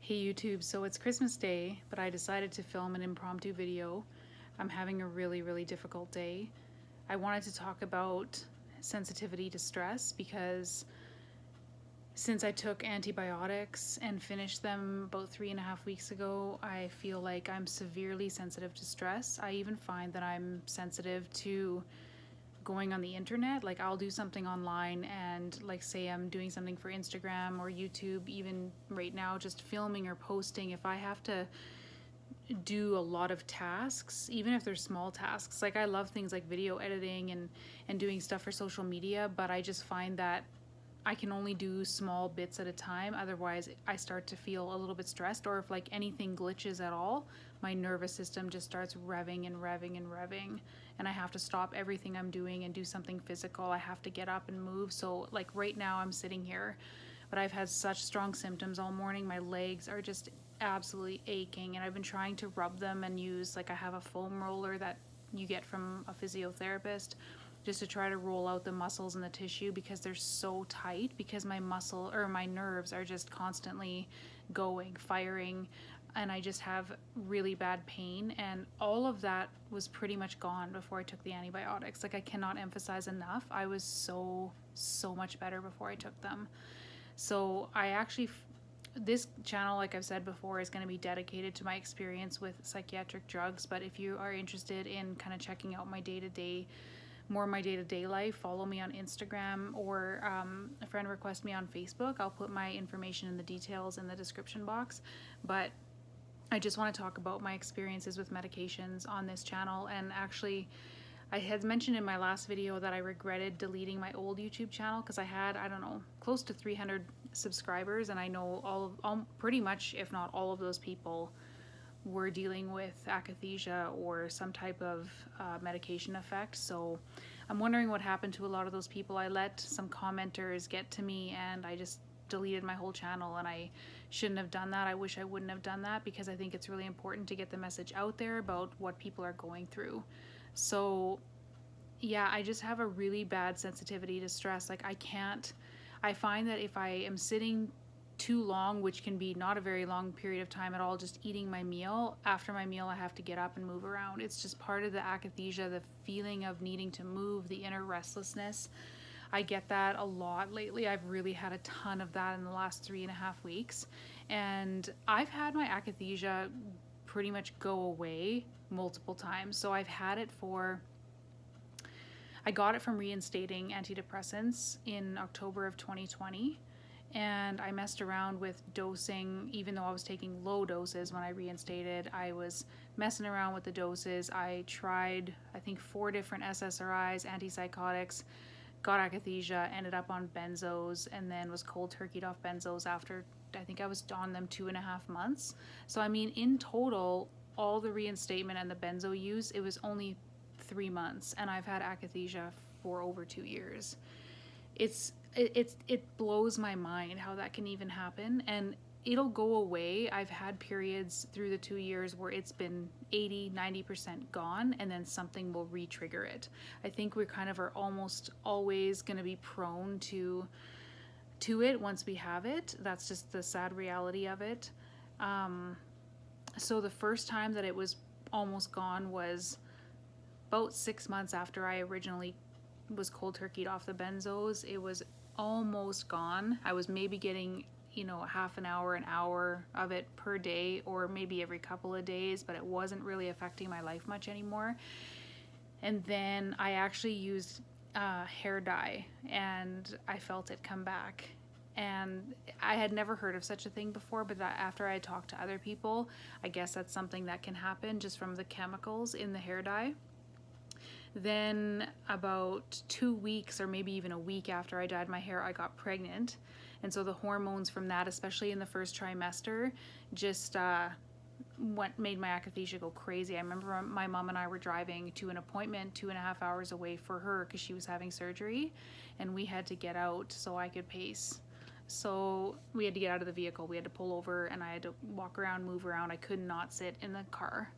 Hey YouTube, so it's Christmas Day, but I decided to film an impromptu video. I'm having a really difficult day. I wanted to talk about sensitivity to stress because since I took antibiotics and finished them about 3.5 weeks ago, I feel like I'm severely sensitive to stress. I even find that I'm sensitive to going on the internet. Like, I'll do something online and, like, say I'm doing something for Instagram or YouTube, even right now just filming or posting. If I have to do a lot of tasks, even if they're small tasks, like, I love things like video editing and doing stuff for social media, but I just find that I can only do small bits at a time. Otherwise, I start to feel a little bit stressed, or if like anything glitches at all, my nervous system just starts revving and revving and revving, and I have to stop everything I'm doing and do something physical. I have to get up and move. So like right now I'm sitting here, but I've had such strong symptoms all morning. My legs are just absolutely aching, and I've been trying to rub them and use, like, I have a foam roller that you get from a physiotherapist, just to try to roll out the muscles and the tissue because they're so tight, because my muscle or my nerves are just constantly going, firing, and I just have really bad pain. And all of that was pretty much gone before I took the antibiotics. Like, I cannot emphasize enough, I was so much better before I took them. So I actually, this channel, like I've said before, is going to be dedicated to my experience with psychiatric drugs. But if you are interested in kind of checking out my day-to-day life, follow me on Instagram, or a friend request me on Facebook. I'll put my information and the details in the description box. But I just want to talk about my experiences with medications on this channel. And actually, I had mentioned in my last video that I regretted deleting my old YouTube channel because I had, I don't know, close to 300 subscribers, and I know all pretty much, if not all of those people were dealing with akathisia or some type of medication effect. So I'm wondering what happened to a lot of those people. I let some commenters get to me and I just deleted my whole channel, and I shouldn't have done that. I wish I wouldn't have done that because I think it's really important to get the message out there about what people are going through. So yeah, I just have a really bad sensitivity to stress. Like, I find that if I am sitting too long, which can be not a very long period of time at all, just eating my meal, after my meal I have to get up and move around. It's just part of the akathisia, the feeling of needing to move, the inner restlessness. I get that a lot lately. I've really had a ton of that in the last 3.5 weeks, and I've had my akathisia pretty much go away multiple times. So I got it from reinstating antidepressants in October of 2020, and I messed around with dosing. Even though I was taking low doses when I reinstated, I was messing around with the doses. I tried, I think, 4 different SSRIs, antipsychotics, got akathisia, ended up on benzos, and then was cold turkeyed off benzos after, I think I was on them 2.5 months. So I mean, in total, all the reinstatement and the benzo use, it was only 3 months, and I've had akathisia for over 2 years. It blows my mind how that can even happen, and it'll go away. I've had periods through the 2 years where it's been 80-90% gone, and then something will re-trigger it. I think we kind of are almost always going to be prone to it once we have it. That's just the sad reality of it. So the first time that it was almost gone was about 6 months after I originally was cold turkeyed off the benzos. It was almost gone. I was maybe getting, half an hour of it per day, or maybe every couple of days, but it wasn't really affecting my life much anymore. And then I actually used hair dye, and I felt it come back. And I had never heard of such a thing before, but after I talked to other people, I guess that's something that can happen just from the chemicals in the hair dye. Then about 2 weeks, or maybe even a week after I dyed my hair, I got pregnant. And so the hormones from that, especially in the first trimester, just made my akathisia go crazy. I remember my mom and I were driving to an appointment 2.5 hours away for her because she was having surgery, and we had to get out so I could pace. So we had to get out of the vehicle. We had to pull over, and I had to walk around, move around. I could not sit in the car.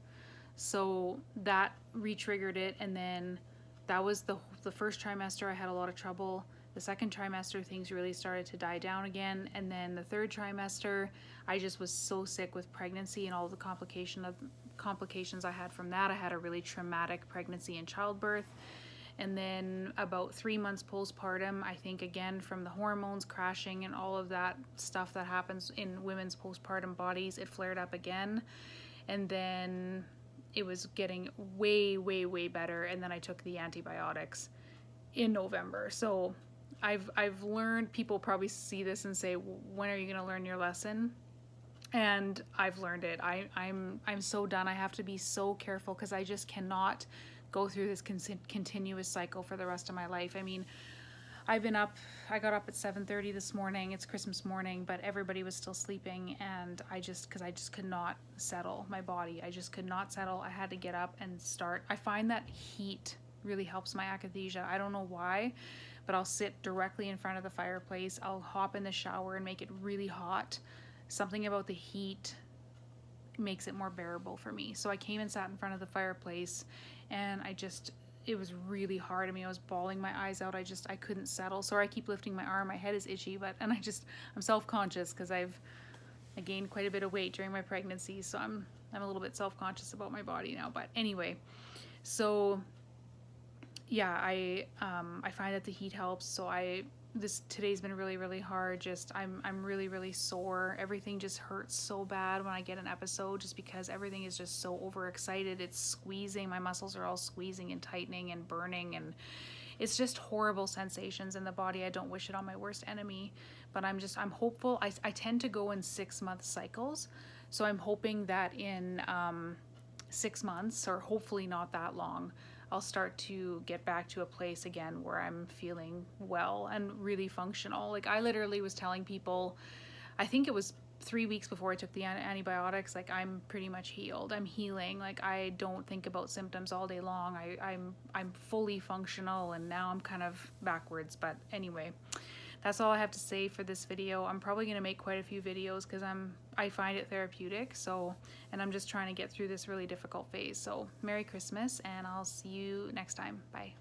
So that re-triggered it, and then that was the first trimester. I had a lot of trouble. The The second trimester, things really started to die down again. And then the third trimester, I just was so sick with pregnancy and all the complications I had from that. I had a really traumatic pregnancy and childbirth. And then about 3 months postpartum, I think again from the hormones crashing and all of that stuff that happens in women's postpartum bodies, it flared up again. And then it was getting way, way, way better. And then I took the antibiotics in November. So I've learned, people probably see this and say, when are you going to learn your lesson? And I've learned it. I'm so done. I have to be so careful because I just cannot go through this continuous cycle for the rest of my life. I mean, I got up at 7:30 this morning. It's Christmas morning, but everybody was still sleeping, and because I just could not settle my body. I just could not settle. I had to get up and start. I find that heat really helps my akathisia. I don't know why, but I'll sit directly in front of the fireplace. I'll hop in the shower and make it really hot. Something about the heat makes it more bearable for me. So I came and sat in front of the fireplace, and it was really hard. I mean, I was bawling my eyes out. I couldn't settle. Sorry, I keep lifting my arm. My head is itchy, I'm self-conscious because I gained quite a bit of weight during my pregnancy. So I'm a little bit self-conscious about my body now. But anyway, so yeah, I find that the heat helps. So today's been really, really hard. I'm really, really sore. Everything just hurts so bad when I get an episode, just because everything is just so overexcited. It's squeezing. My muscles are all squeezing and tightening and burning, and it's just horrible sensations in the body. I don't wish it on my worst enemy, but I'm hopeful. I tend to go in 6-month cycles. So I'm hoping that in 6 months, or hopefully not that long, I'll start to get back to a place again where I'm feeling well and really functional. Like, I literally was telling people, I think it was 3 weeks before I took the antibiotics, like, I'm pretty much healed. I'm healing. Like, I don't think about symptoms all day long. I'm fully functional, and now I'm kind of backwards. But anyway, that's all I have to say for this video. I'm probably going to make quite a few videos because I find it therapeutic. So, and I'm just trying to get through this really difficult phase. So Merry Christmas, and I'll see you next time. Bye.